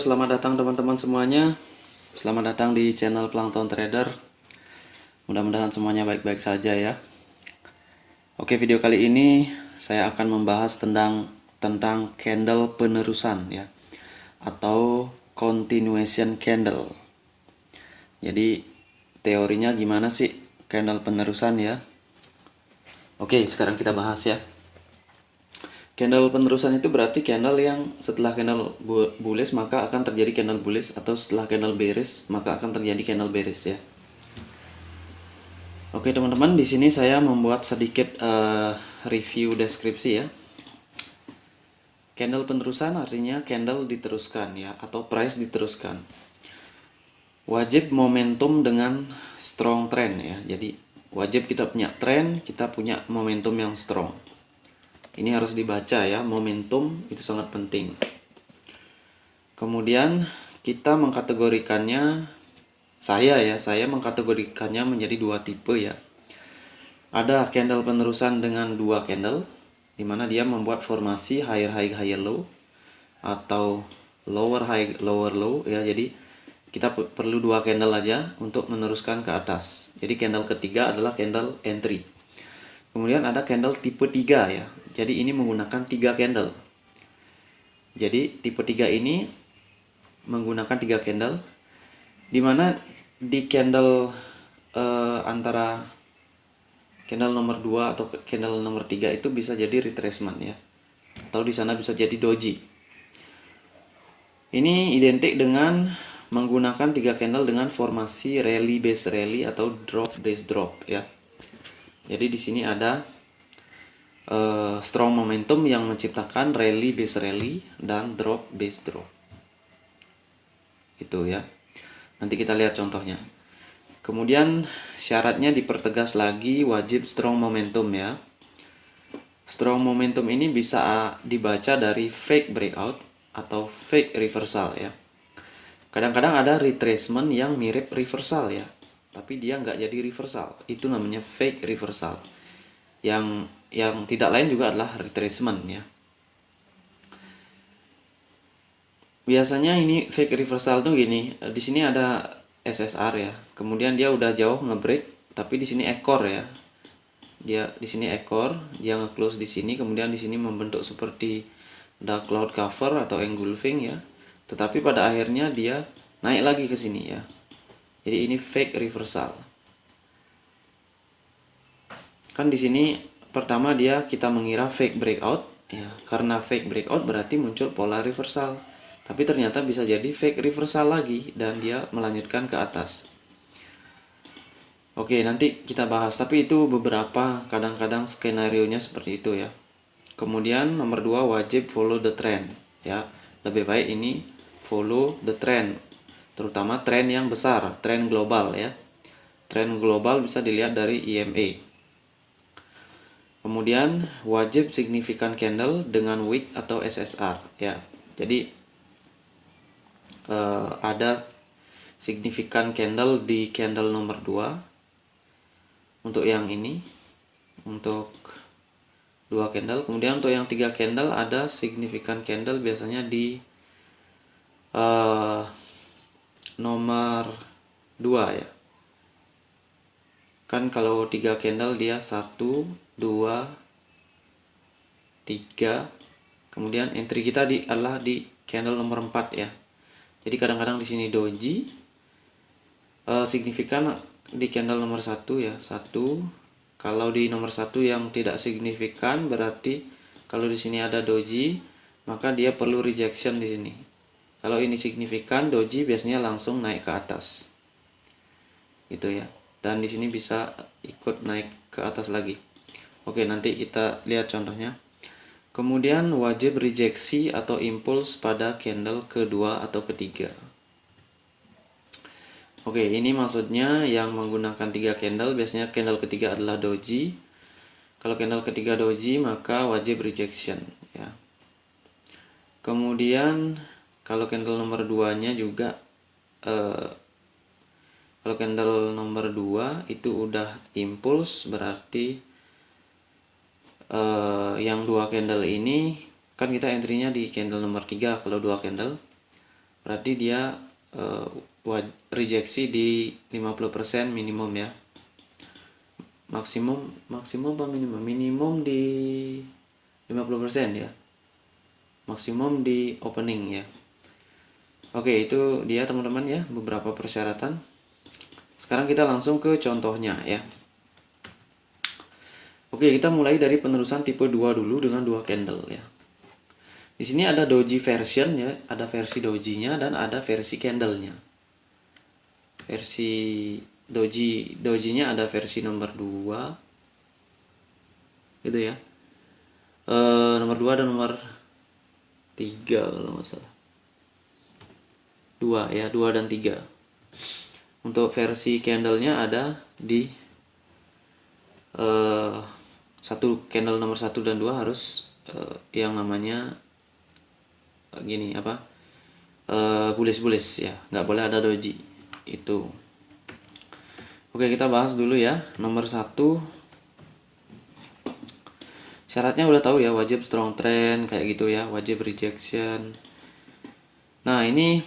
selamat datang teman-teman semuanya. Selamat datang di channel Plankton Trader. Mudah-mudahan semuanya baik-baik saja ya. Oke, video kali ini saya akan membahas tentang candle penerusan ya, atau continuation candle. Jadi teorinya gimana sih candle penerusan ya? Oke, sekarang kita bahas ya. Candle penerusan itu berarti candle yang setelah candle bullish maka akan terjadi candle bullish, atau setelah candle bearish maka akan terjadi candle bearish ya. Oke teman-teman, di sini saya membuat sedikit review deskripsi ya. Candle penerusan artinya candle diteruskan ya, atau price diteruskan. Wajib momentum dengan strong trend ya. Jadi wajib kita punya trend, kita punya momentum yang strong. Ini harus dibaca ya, momentum itu sangat penting. Kemudian kita mengkategorikannya, saya mengkategorikannya menjadi dua tipe ya. Ada candle penerusan dengan dua candle, dimana dia membuat formasi higher high higher low, atau lower high lower low ya. Jadi kita perlu dua candle aja untuk meneruskan ke atas. Jadi candle ketiga adalah candle entry. Kemudian ada candle tipe 3 ya. Jadi ini menggunakan 3 candle. Jadi tipe 3 ini menggunakan 3 candle, dimana di candle antara candle nomor 2 atau candle nomor 3 itu bisa jadi retracement ya, atau di sana bisa jadi doji. Ini identik dengan menggunakan 3 candle dengan formasi rally base rally atau drop base drop ya. Jadi di sini ada strong momentum yang menciptakan rally base rally dan drop base drop. Itu ya. Nanti kita lihat contohnya. Kemudian syaratnya dipertegas lagi, wajib strong momentum ya. Strong momentum ini bisa dibaca dari fake breakout atau fake reversal ya. Kadang-kadang ada retracement yang mirip reversal ya, tapi dia nggak jadi reversal. Itu namanya fake reversal. Yang tidak lain juga adalah retracement ya. Biasanya ini fake reversal tuh gini. Di sini ada SSR ya. Kemudian dia udah jauh ngebreak, tapi di sini ekor ya. Dia di sini ekor, dia nge-close di sini, kemudian di sini membentuk seperti dark cloud cover atau engulfing ya. Tetapi pada akhirnya dia naik lagi ke sini ya. Jadi ini fake reversal. Kan di sini pertama kita mengira fake breakout ya. Karena fake breakout berarti muncul pola reversal. Tapi ternyata bisa jadi fake reversal lagi dan dia melanjutkan ke atas. Oke, nanti kita bahas, tapi itu beberapa kadang-kadang skenario-nya seperti itu ya. Kemudian nomor 2, wajib follow the trend ya. Lebih baik ini follow the trend, terutama trend yang besar, trend global ya. Trend global bisa dilihat dari EMA. Kemudian wajib significant candle dengan wick atau SSR ya. Jadi ada significant candle di candle nomor 2 untuk yang ini, untuk 2 candle. Kemudian untuk yang 3 candle ada significant candle biasanya di nomor 2 ya. Kan kalau 3 candle dia 1, 2, 3. Kemudian entry kita adalah di candle nomor 4 ya. Jadi kadang-kadang di sini doji, signifikan di candle nomor 1 ya, 1. Kalau di nomor 1 yang tidak signifikan berarti kalau di sini ada doji, maka dia perlu rejection di sini. Kalau ini signifikan, doji biasanya langsung naik ke atas. Gitu ya. Dan di sini bisa ikut naik ke atas lagi. Oke, nanti kita lihat contohnya. Kemudian wajib rejeksi atau impuls pada candle kedua atau ketiga. Oke, ini maksudnya yang menggunakan 3 candle, biasanya candle ketiga adalah doji. Kalau candle ketiga doji, maka wajib rejection ya. Kemudian kalau candle nomor 2-nya juga kalau candle nomor 2 itu udah impuls, berarti yang 2 candle ini kan kita entry-nya di candle nomor 3 kalau 2 candle. berarti dia rejeksi di 50% minimum ya. Maksimum apa minimum? Minimum di 50% ya. Maksimum di opening ya. Oke, itu dia teman-teman ya beberapa persyaratan. Sekarang kita langsung ke contohnya ya. Oke, kita mulai dari penerusan tipe 2 dulu dengan 2 candle ya. Di sini ada doji version ya, ada versi dojinya dan ada versi candlenya. Versi dojinya ada versi nomor 2 gitu ya. Nomor 2 dan nomor 3 kalau nggak salah. 2 ya, 2 dan 3. Untuk versi candlenya ada di satu candle nomor 1 dan 2 harus yang namanya gini apa? Bullish ya, nggak boleh ada doji itu. Oke, kita bahas dulu ya. Nomor 1, syaratnya udah tahu ya, wajib strong trend kayak gitu ya, wajib rejection. Nah ini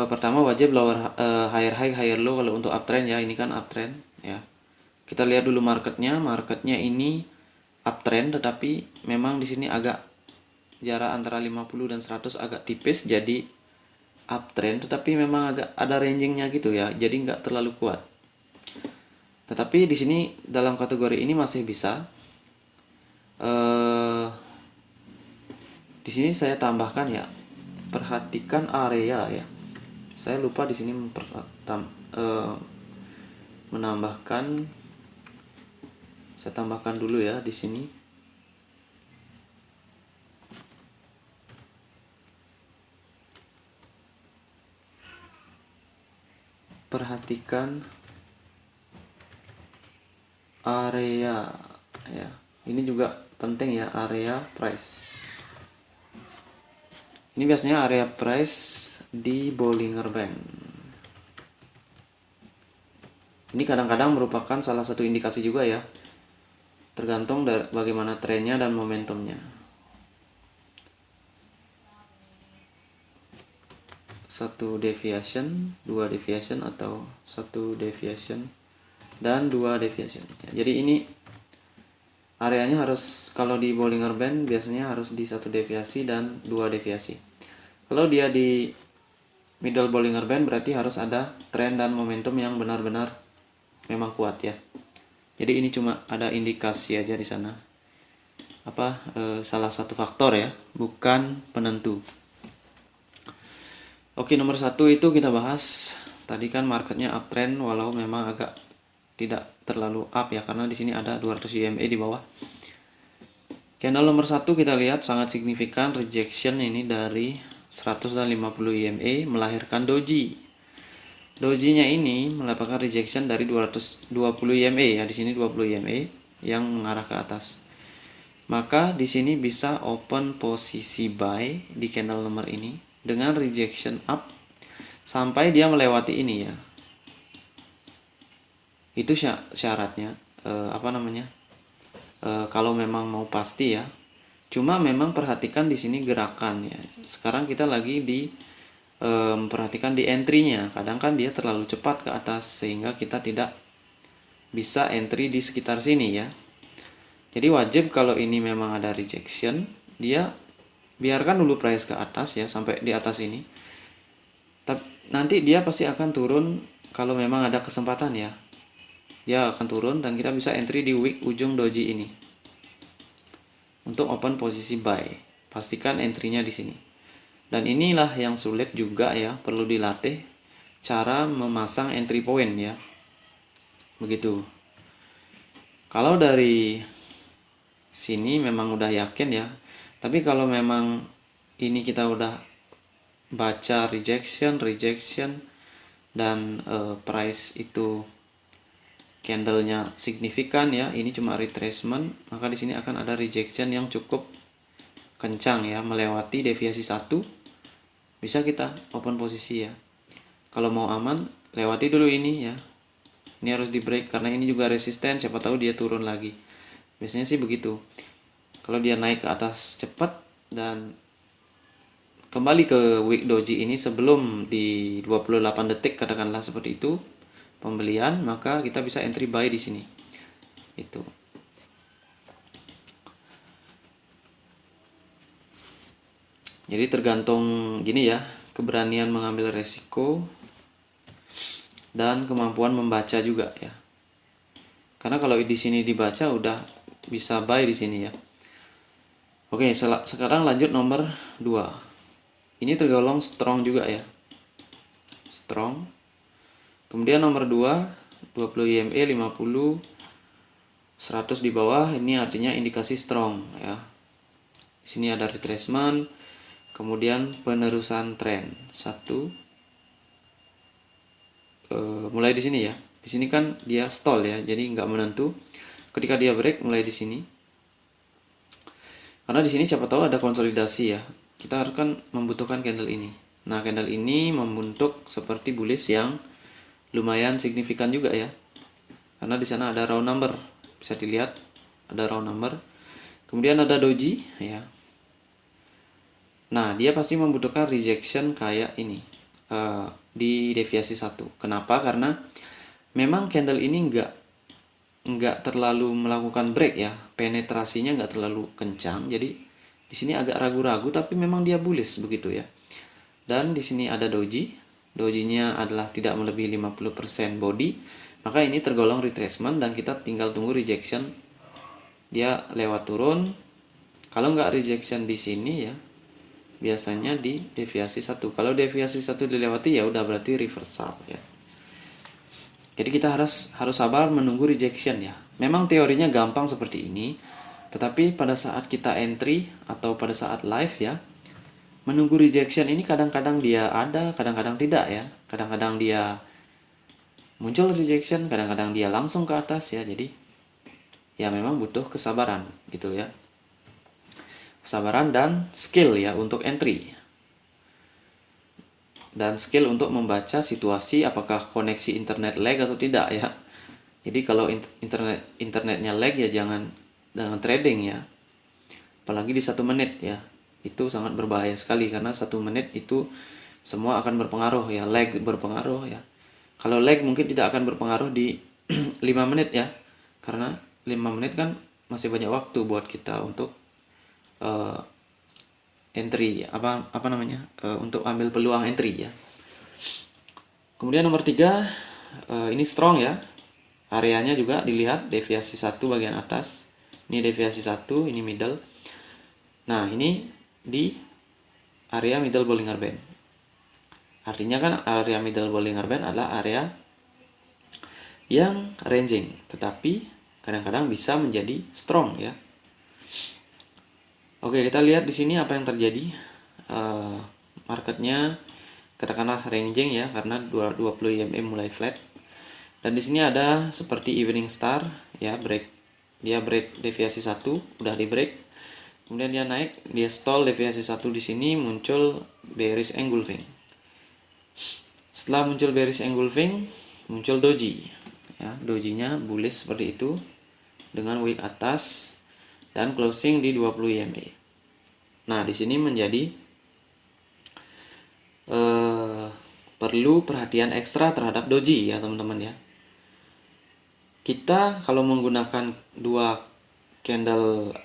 pertama wajib lower higher high higher low kalau untuk uptrend ya, ini kan uptrend ya. Kita lihat dulu marketnya ini uptrend, tetapi memang di sini agak jarak antara 50 dan 100 agak tipis, jadi uptrend, tetapi memang agak ada rangingnya gitu ya, jadi nggak terlalu kuat. Tetapi di sini dalam kategori ini masih bisa. Di sini saya tambahkan ya, perhatikan area ya. Saya lupa di sini menambahkan. Saya tambahkan dulu ya di sini. Perhatikan area ya. Ini juga penting ya, area price. Ini biasanya area price di Bollinger Band. Ini kadang-kadang merupakan salah satu indikasi juga ya, tergantung dari bagaimana trennya dan momentumnya. Satu deviation, 2 deviation, atau 1 deviation dan 2 deviation. Jadi ini areanya harus, kalau di Bollinger Band biasanya harus di 1 deviasi dan 2 deviasi. Kalau dia di middle Bollinger Band berarti harus ada tren dan momentum yang benar-benar memang kuat ya. Jadi ini cuma ada indikasi aja di sana. Salah satu faktor ya, bukan penentu. Oke, nomor 1 itu kita bahas. Tadi kan marketnya uptrend walau memang agak tidak terlalu up ya, karena di sini ada 200 EMA di bawah. Candle nomor 1 kita lihat sangat signifikan rejection ini dari 150 EMA melahirkan doji. Dojinya ini mendapatkan rejection dari 220 EMA ya, di sini 20 EMA yang mengarah ke atas. Maka di sini bisa open posisi buy di candle nomor ini dengan rejection up sampai dia melewati ini ya. Itu syaratnya kalau memang mau pasti ya. Cuma memang perhatikan di sini gerakan ya. Sekarang kita lagi di perhatikan di entry-nya. Kadang kan dia terlalu cepat ke atas sehingga kita tidak bisa entry di sekitar sini ya. Jadi wajib kalau ini memang ada rejection, dia biarkan dulu price ke atas ya, sampai di atas ini. Tapi nanti dia pasti akan turun kalau memang ada kesempatan ya. Dia akan turun dan kita bisa entry di wick ujung doji ini. Untuk open posisi buy, pastikan entry-nya di sini. Dan inilah yang sulit juga ya, perlu dilatih cara memasang entry point ya. Begitu. Kalau dari sini memang udah yakin ya. Tapi kalau memang ini kita udah baca rejection dan price itu candlenya signifikan ya, ini cuma retracement, maka di sini akan ada rejection yang cukup kencang ya, melewati deviasi 1, bisa kita open posisi ya. Kalau mau aman, lewati dulu ini ya. Ini harus di break karena ini juga resisten, siapa tahu dia turun lagi. Biasanya sih begitu. Kalau dia naik ke atas cepat dan kembali ke wick doji ini sebelum di 28 detik katakanlah seperti itu pembelian, maka kita bisa entry buy di sini. Itu. Jadi tergantung gini ya, keberanian mengambil resiko dan kemampuan membaca juga ya. Karena kalau di sini dibaca udah bisa buy di sini ya. Oke, sekarang lanjut nomor 2. Ini tergolong strong juga ya. Strong. Kemudian nomor 2, 20 IMA 50 100 di bawah, ini artinya indikasi strong ya. Di sini ada retracement, kemudian penerusan tren. Mulai di sini ya. Di sini kan dia stall ya, jadi nggak menentu. Ketika dia break mulai di sini. Karena di sini siapa tahu ada konsolidasi ya. Kita harus kan membutuhkan candle ini. Nah, candle ini membentuk seperti bullish yang lumayan signifikan juga ya. Karena di sana ada round number. Bisa dilihat ada round number. Kemudian ada doji ya. Nah, dia pasti membutuhkan rejection kayak ini. Di deviasi 1. Kenapa? Karena memang candle ini nggak terlalu melakukan break ya, penetrasinya nggak terlalu kencang, jadi di sini agak ragu-ragu, tapi memang dia bullish begitu ya. Dan di sini ada dojinya adalah tidak melebihi 50% body, maka ini tergolong retracement dan kita tinggal tunggu rejection dia lewat turun. Kalau nggak rejection di sini ya, biasanya di deviasi 1. Kalau deviasi 1 dilewati ya udah berarti reversal ya. Jadi kita harus sabar menunggu rejection ya. Memang teorinya gampang seperti ini, tetapi pada saat kita entry atau pada saat live ya, menunggu rejection ini kadang-kadang dia ada, kadang-kadang tidak ya. Kadang-kadang dia muncul rejection, kadang-kadang dia langsung ke atas ya. Jadi ya memang butuh kesabaran gitu ya. Kesabaran dan skill ya untuk entry. Dan skill untuk membaca situasi apakah koneksi internet lag atau tidak ya. Jadi kalau internetnya lag ya jangan trading ya. Apalagi di 1 menit ya. Itu sangat berbahaya sekali karena 1 menit itu semua akan berpengaruh ya, lag berpengaruh ya. Kalau lag mungkin tidak akan berpengaruh di 5 menit ya. Karena 5 menit kan masih banyak waktu buat kita untuk entry apa namanya untuk ambil peluang entry ya. Kemudian nomor 3, ini strong ya, areanya juga dilihat deviasi 1 bagian atas, ini deviasi 1, ini middle. Nah, ini di area middle Bollinger Band, artinya kan area middle Bollinger Band adalah area yang ranging, tetapi kadang-kadang bisa menjadi strong ya. Oke, kita lihat di sini apa yang terjadi. Marketnya katakanlah ranging ya, karena 20 IMA mulai flat. Dan di sini ada seperti evening star ya, break. Dia break deviasi 1, udah di break. Kemudian dia naik, dia stall deviasi 1 di sini, muncul bearish engulfing. Setelah muncul bearish engulfing, muncul doji. Ya, dojinya bullish seperti itu dengan wick atas dan closing di 20 IMA. Nah, di sini menjadi perlu perhatian ekstra terhadap doji ya teman-teman ya. Kita kalau menggunakan 2 candle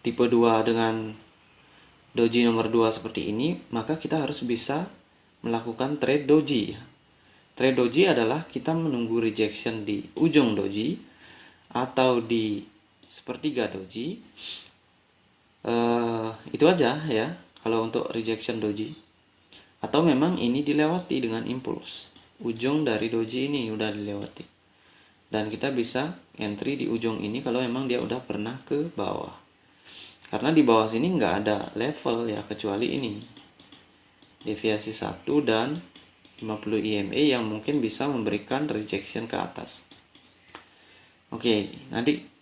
tipe 2 dengan doji nomor 2 seperti ini, maka kita harus bisa melakukan trade doji ya. Trade doji adalah kita menunggu rejection di ujung doji atau di sepertiga doji. Itu aja ya kalau untuk rejection doji. Atau memang ini dilewati dengan impuls. Ujung dari doji ini udah dilewati. Dan kita bisa entry di ujung ini kalau memang dia udah pernah ke bawah. Karena di bawah sini nggak ada level ya kecuali ini. Deviasi 1 dan 50 IMA yang mungkin bisa memberikan rejection ke atas. Oke, nanti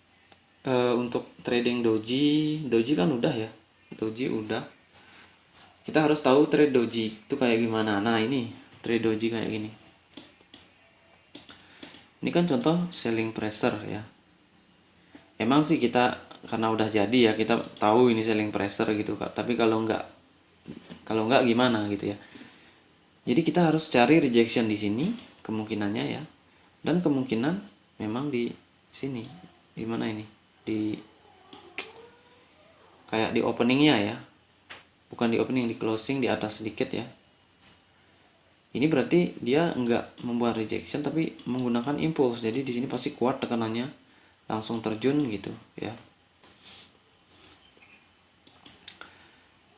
untuk trading doji kan udah ya. Doji udah. Kita harus tahu trade doji itu kayak gimana. Nah, ini trade doji kayak gini. Ini kan contoh selling pressure ya. Emang sih kita karena udah jadi ya kita tahu ini selling pressure gitu Kak. Tapi Kalau enggak gimana gitu ya. Jadi kita harus cari rejection di sini kemungkinannya ya. Dan kemungkinan memang di sini. Di mana ini? Di kayak di openingnya ya. Bukan di opening, di closing di atas sedikit ya. Ini berarti dia enggak membuat rejection tapi menggunakan impulse. Jadi di sini pasti kuat tekanannya, langsung terjun gitu ya.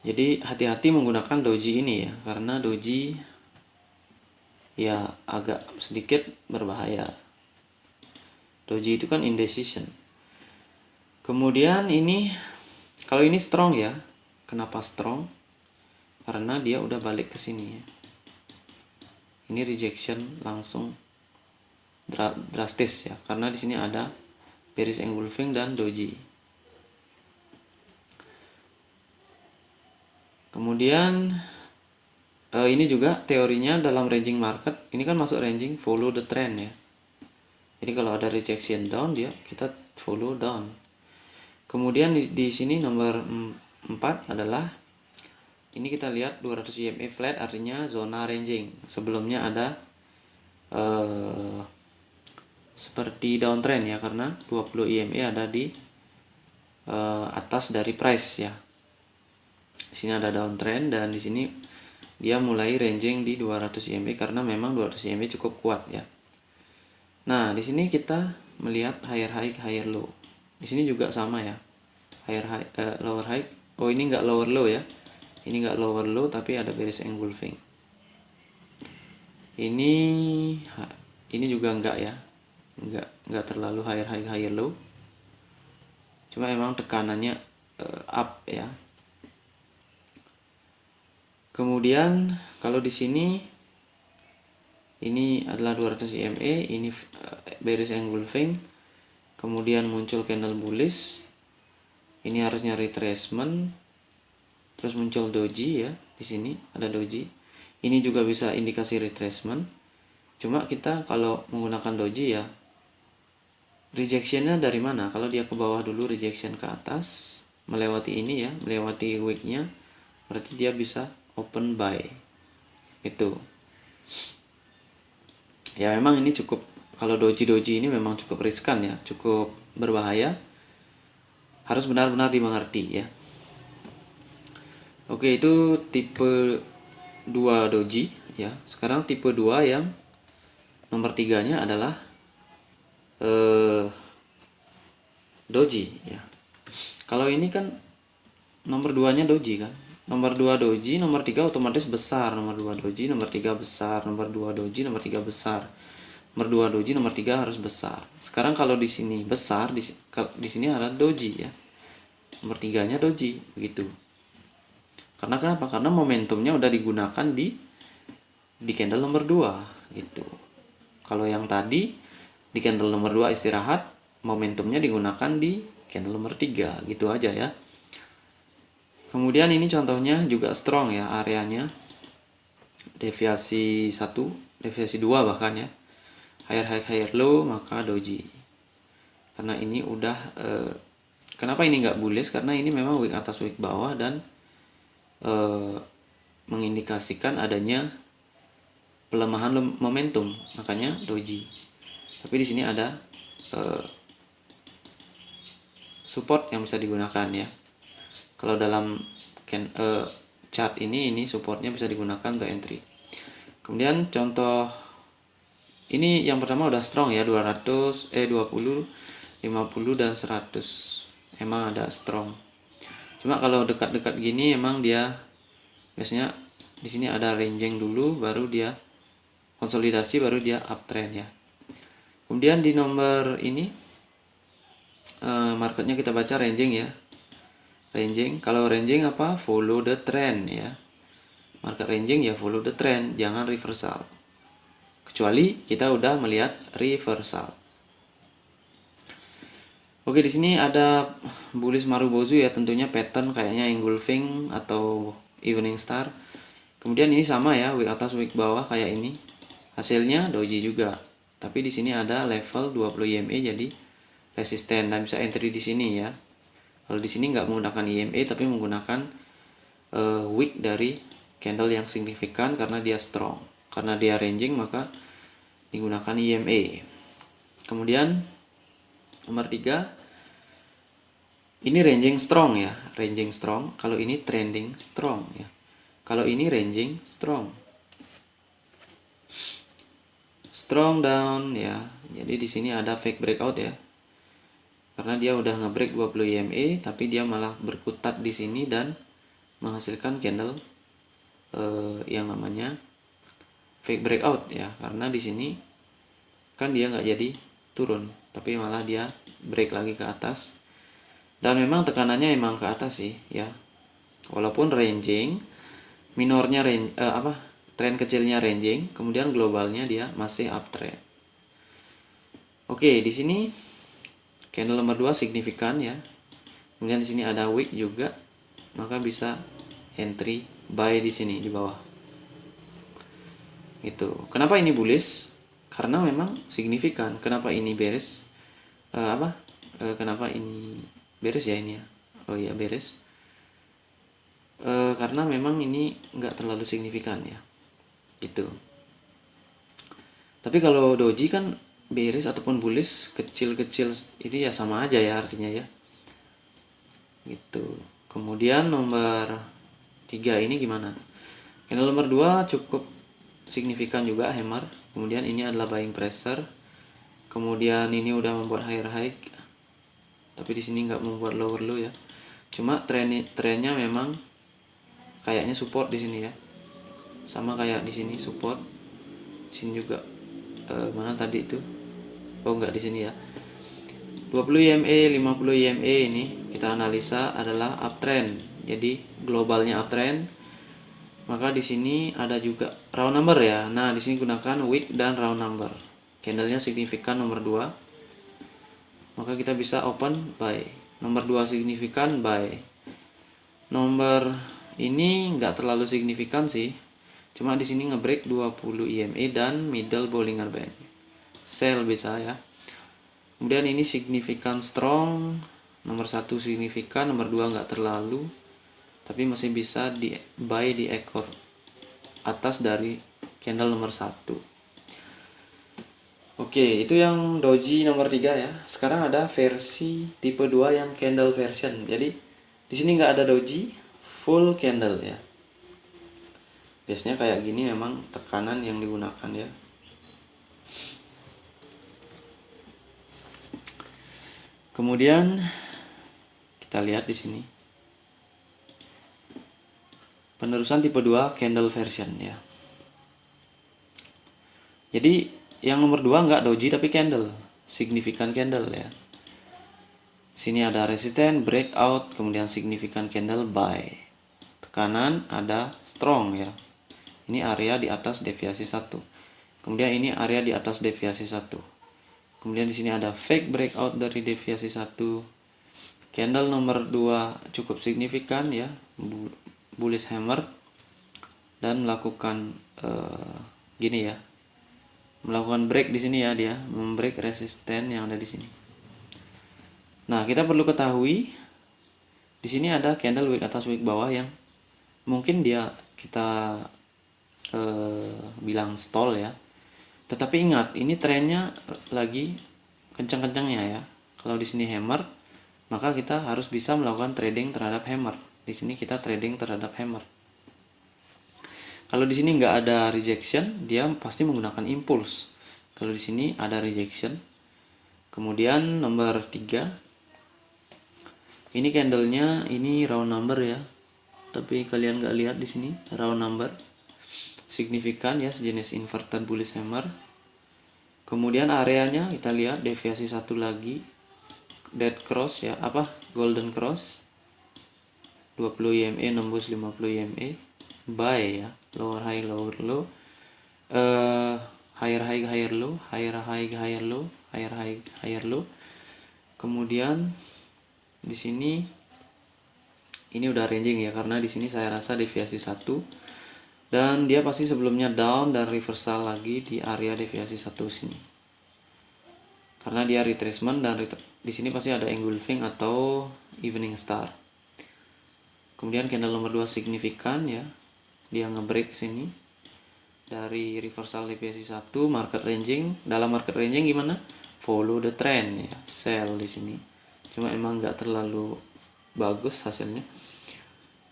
Jadi hati-hati menggunakan doji ini ya, karena doji ya agak sedikit berbahaya. Doji itu kan indecision. Kemudian ini, kalau ini strong ya. Kenapa strong? Karena dia udah balik ke sini ya. Ini rejection langsung drastis ya, karena di sini ada bearish engulfing dan doji. Kemudian ini juga teorinya dalam ranging market, ini kan masuk ranging follow the trend ya. Jadi kalau ada rejection down dia kita follow down. Kemudian di sini nomor 4 adalah ini kita lihat 200 EMA flat artinya zona ranging. Sebelumnya ada seperti downtrend ya, karena 20 EMA ada di atas dari price ya. Di sini ada downtrend dan di sini dia mulai ranging di 200 EMA karena memang 200 EMA cukup kuat ya. Nah, di sini kita melihat higher high, higher low. Di sini juga sama ya. Higher high, lower high. Oh, ini enggak lower low ya. Ini enggak lower low tapi ada bearish engulfing. Ini juga enggak ya. Enggak terlalu higher high, higher low. Cuma emang tekanannya up ya. Kemudian kalau di sini ini adalah 200 EMA, ini bearish engulfing. Kemudian muncul candle bullish. Ini harusnya retracement. Terus muncul doji ya, di sini ada doji. Ini juga bisa indikasi retracement. Cuma kita kalau menggunakan doji ya, rejectionnya dari mana? Kalau dia ke bawah dulu, rejection ke atas, melewati ini ya, melewati wick-nya, berarti dia bisa open buy. Itu ya, memang ini cukup, kalau doji ini memang cukup riskan ya, cukup berbahaya, harus benar-benar dimengerti ya. Oke, itu tipe 2 doji ya. Sekarang tipe 2 yang nomor 3-nya adalah doji ya. Kalau ini kan nomor 2-nya doji kan. Nomor 2 doji, nomor 3 otomatis besar. Nomor 2 doji, nomor 3 besar. Nomor 2 doji, nomor 3 besar. Nomor 2 doji, nomor 3 harus besar. Sekarang kalau di sini besar, di sini ada doji ya. Nomor 3-nya doji begitu. Karena kenapa? Karena momentumnya udah digunakan di candle nomor 2 gitu. Kalau yang tadi di candle nomor 2 istirahat, momentumnya digunakan di candle nomor 3 gitu aja ya. Kemudian ini contohnya juga strong ya areanya. Deviasi 1, deviasi 2 bahkan ya. Higher high, higher low, maka doji. Karena ini udah kenapa ini nggak bullish? Karena ini memang wick atas wick bawah dan mengindikasikan adanya pelemahan momentum, makanya doji. Tapi di sini ada support yang bisa digunakan ya. Kalau dalam chart ini supportnya bisa digunakan untuk entry. Kemudian contoh ini yang pertama udah strong ya, 20, 50, 50 dan 100. Emang ada strong. Cuma kalau dekat-dekat gini emang dia biasanya di sini ada ranging dulu, baru dia konsolidasi, baru dia uptrend ya. Kemudian di nomor ini marketnya kita baca ranging ya. Ranging, kalau ranging apa? Follow the trend ya. Market ranging ya follow the trend, jangan reversal. Kecuali kita udah melihat reversal. Oke, di sini ada bullish Marubozu ya, tentunya pattern kayaknya engulfing atau evening star. Kemudian ini sama ya, wick atas wick bawah kayak ini. Hasilnya doji juga. Tapi di sini ada level 20 EMA jadi resisten dan bisa entry di sini ya. Kalau di sini nggak menggunakan EMA tapi menggunakan wick dari candle yang signifikan karena dia strong. Karena dia ranging maka digunakan EMA. Kemudian nomor 3, ini ranging strong ya, ranging strong. Kalau ini trending strong ya. Kalau ini ranging strong. Strong down ya. Jadi di sini ada fake breakout ya. Karena dia udah ngebreak 20 EMA tapi dia malah berkutat di sini dan menghasilkan candle yang namanya fake breakout ya. Karena di sini kan dia nggak jadi turun, tapi malah dia break lagi ke atas. Dan memang tekanannya emang ke atas sih ya. Walaupun ranging, minornya tren kecilnya ranging, kemudian globalnya dia masih uptrend. Oke, di sini candle nomor 2 signifikan ya. Kemudian di sini ada wick juga, maka bisa entry buy di sini di bawah. Itu. Kenapa ini bullish? Karena memang signifikan. Kenapa ini bearish? Kenapa ini beres ya ini ya? Oh iya beres. Karena memang ini nggak terlalu signifikan ya. Itu. Tapi kalau doji kan beres ataupun bullish kecil-kecil itu ya sama aja ya artinya ya. Gitu. Kemudian nomor 3 ini gimana? Candle nomor 2 cukup signifikan juga hammer. Kemudian ini adalah buying pressure. Kemudian ini udah membuat higher high. Tapi di sini nggak membuat lower low ya. Cuma trennya memang kayaknya support di sini ya. Sama kayak di sini support. Di sini juga mana tadi itu? Oh nggak di sini ya. 20 EMA, 50 EMA ini kita analisa adalah uptrend. Jadi globalnya uptrend. Maka di sini ada juga round number ya. Nah, di sini gunakan wick dan round number. Candlenya signifikan nomor 2. Maka kita bisa open buy. Nomor 2 signifikan buy. Nomor ini nggak terlalu signifikan sih. Cuma di sini ngebreak 20 EMA dan middle Bollinger Band. Sell bisa ya. Kemudian ini signifikan strong. Nomor 1 signifikan, nomor 2 nggak terlalu. Tapi masih bisa di buy di ekor atas dari candle nomor 1. Oke, itu yang doji nomor 3 ya. Sekarang ada versi tipe 2 yang candle version. Jadi di sini nggak ada doji, full candle ya. Biasanya kayak gini memang tekanan yang digunakan ya. Kemudian kita lihat di sini. Penerusan tipe 2 candle version ya. Jadi yang nomor 2 nggak doji tapi candle, signifikan candle ya. Sini ada resisten, breakout, kemudian signifikan candle buy. Tekanan ada strong ya. Ini area di atas deviasi 1. Kemudian ini area di atas deviasi 1. Kemudian di sini ada fake breakout dari deviasi 1. Candle nomor 2 cukup signifikan ya, bullish hammer dan melakukan gini ya. Melakukan break di sini ya, dia membreak resisten yang ada di sini. Nah, kita perlu ketahui di sini ada candle wick atas wick bawah yang mungkin kita bilang stall ya. Tetapi ingat, ini trennya lagi kencang-kencangnya ya. Kalau di sini hammer, maka kita harus bisa melakukan trading terhadap hammer. Di sini kita trading terhadap hammer. Kalau di sini nggak ada rejection, dia pasti menggunakan impulse. Kalau di sini ada rejection. Kemudian nomor 3. Ini candlenya ini round number ya. Tapi kalian nggak lihat di sini round number. Signifikan ya, sejenis inverted bullish hammer. Kemudian areanya kita lihat deviasi 1 lagi. Dead cross ya, golden cross. 20 EMA nembus 50 EMA. Buy ya, lower high lower low, higher high higher low, higher high higher low, higher high higher low. Kemudian di sini ini udah ranging ya, karena di sini saya rasa deviasi 1 dan dia pasti sebelumnya down dan reversal lagi di area deviasi 1 sini. Karena dia retracement dan di sini pasti ada engulfing atau evening star. Kemudian candle nomor 2 signifikan ya. dia ngebreak sini dari reversal deviasi 1 market ranging. Dalam market ranging gimana? Follow the trend ya, sell di sini. Cuma emang nggak terlalu bagus hasilnya.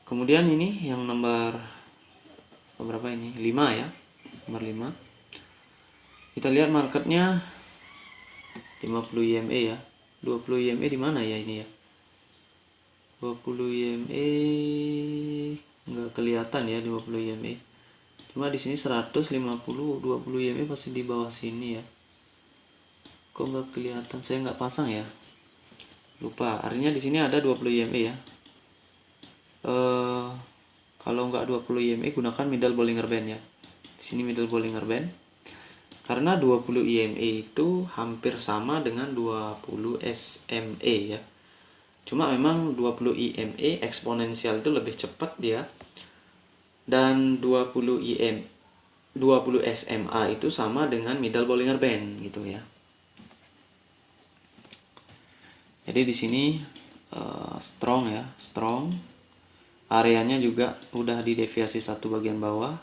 Kemudian ini yang nomor berapa ini? 5 ya. Nomor 5. Kita lihat marketnya 50 EMA ya. 20 EMA di mana ya ini ya? 20 EMA nggak kelihatan ya 20 EMA. Cuma di sini 150, 20 EMA pasti di bawah sini ya. Kok nggak kelihatan? Saya nggak pasang ya. Lupa. Artinya di sini ada 20 EMA ya. Kalau nggak 20 EMA gunakan middle Bollinger Band ya. Di sini middle Bollinger Band. Karena 20 EMA itu hampir sama dengan 20 SMA ya. Cuma memang 20 EMA eksponensial itu lebih cepat dia. Dan 20 SMA itu sama dengan middle Bollinger Band gitu ya. Jadi di sini strong ya, strong. Areanya juga udah di deviasi 1 bagian bawah.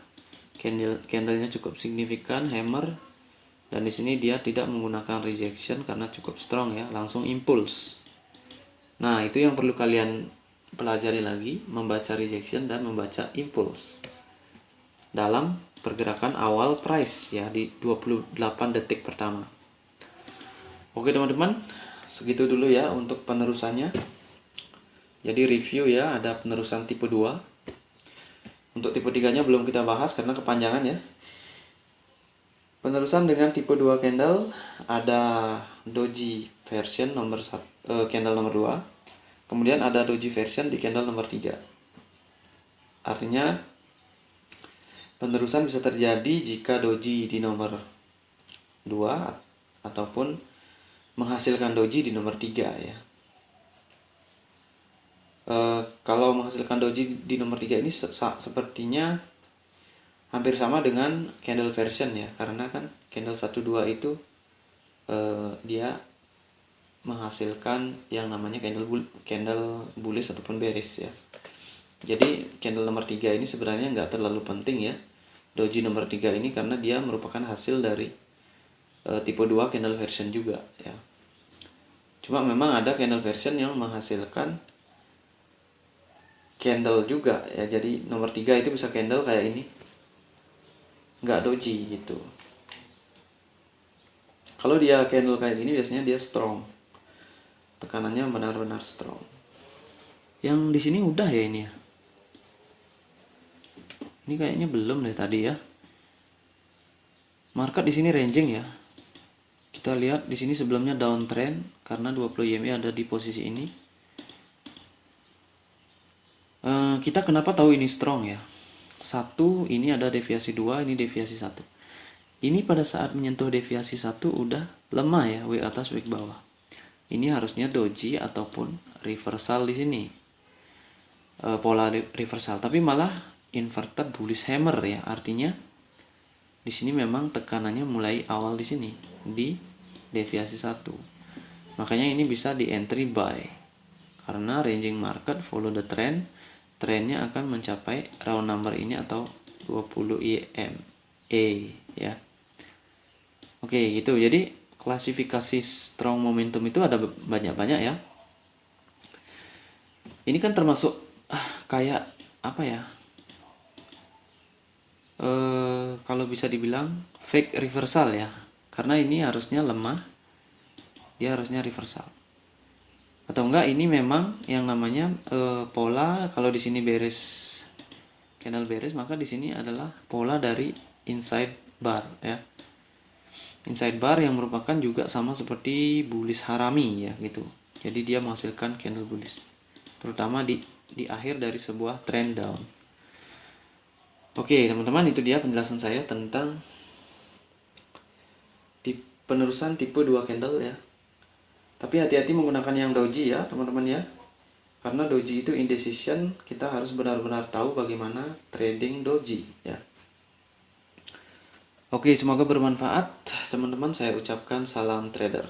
Candlenya cukup signifikan, hammer. Dan di sini dia tidak menggunakan rejection karena cukup strong ya, langsung impulse. Nah, itu yang perlu kalian pelajari lagi, membaca rejection dan membaca impulse dalam pergerakan awal price ya di 28 detik pertama. Oke teman-teman, segitu dulu ya untuk penerusannya. Jadi review ya, ada penerusan tipe 2. Untuk tipe 3-nya belum kita bahas karena kepanjangan ya. Penerusan dengan tipe 2 candle ada doji version candle nomor 2. Kemudian ada doji version di candle nomor 3. Artinya penerusan bisa terjadi jika doji di nomor 2 ataupun menghasilkan doji di nomor 3 ya. Kalau menghasilkan doji di nomor 3 ini sepertinya hampir sama dengan candle version ya, karena kan candle 1 2 itu dia menghasilkan yang namanya candle bullish ataupun bearish ya. Jadi candle nomor 3 ini sebenarnya nggak terlalu penting ya, doji nomor 3 ini, karena dia merupakan hasil dari tipe 2 candle version juga ya. Cuma memang ada candle version yang menghasilkan candle juga ya. Jadi nomor 3 itu bisa candle kayak ini, nggak doji gitu. Kalau dia candle kayak gini biasanya dia strong, tekanannya benar-benar strong. Yang di sini udah ya ini ya. Ini kayaknya belum deh tadi ya. Market di sini ranging ya. Kita lihat di sini sebelumnya downtrend karena 20 EMA ada di posisi ini. Kita kenapa tahu ini strong ya? 1, ini ada deviasi 2, ini deviasi 1. Ini pada saat menyentuh deviasi 1 udah lemah ya, wick atas wick bawah. Ini harusnya doji ataupun reversal di sini. Pola reversal, tapi malah inverted bullish hammer ya. Artinya di sini memang tekanannya mulai awal di sini di deviasi 1. Makanya ini bisa di entry buy. Karena ranging market follow the trend. Trennya akan mencapai round number ini atau 20 EMA ya. Oke gitu. Jadi klasifikasi strong momentum itu ada banyak-banyak ya. Ini kan termasuk kayak apa ya? Kalau bisa dibilang fake reversal ya. Karena ini harusnya lemah, dia harusnya reversal. Atau enggak ini memang yang namanya pola, kalau di sini bearish, candle bearish, maka di sini adalah pola dari inside bar ya. Inside bar yang merupakan juga sama seperti bullish harami ya gitu. Jadi dia menghasilkan candle bullish, terutama di akhir dari sebuah trend down. Oke teman-teman, itu dia penjelasan saya tentang penerusan tipe 2 candle ya. Tapi hati-hati menggunakan yang doji ya teman-teman ya. Karena doji itu indecision, kita harus benar-benar tahu bagaimana trading doji ya. Oke, semoga bermanfaat teman-teman. Saya ucapkan salam trader.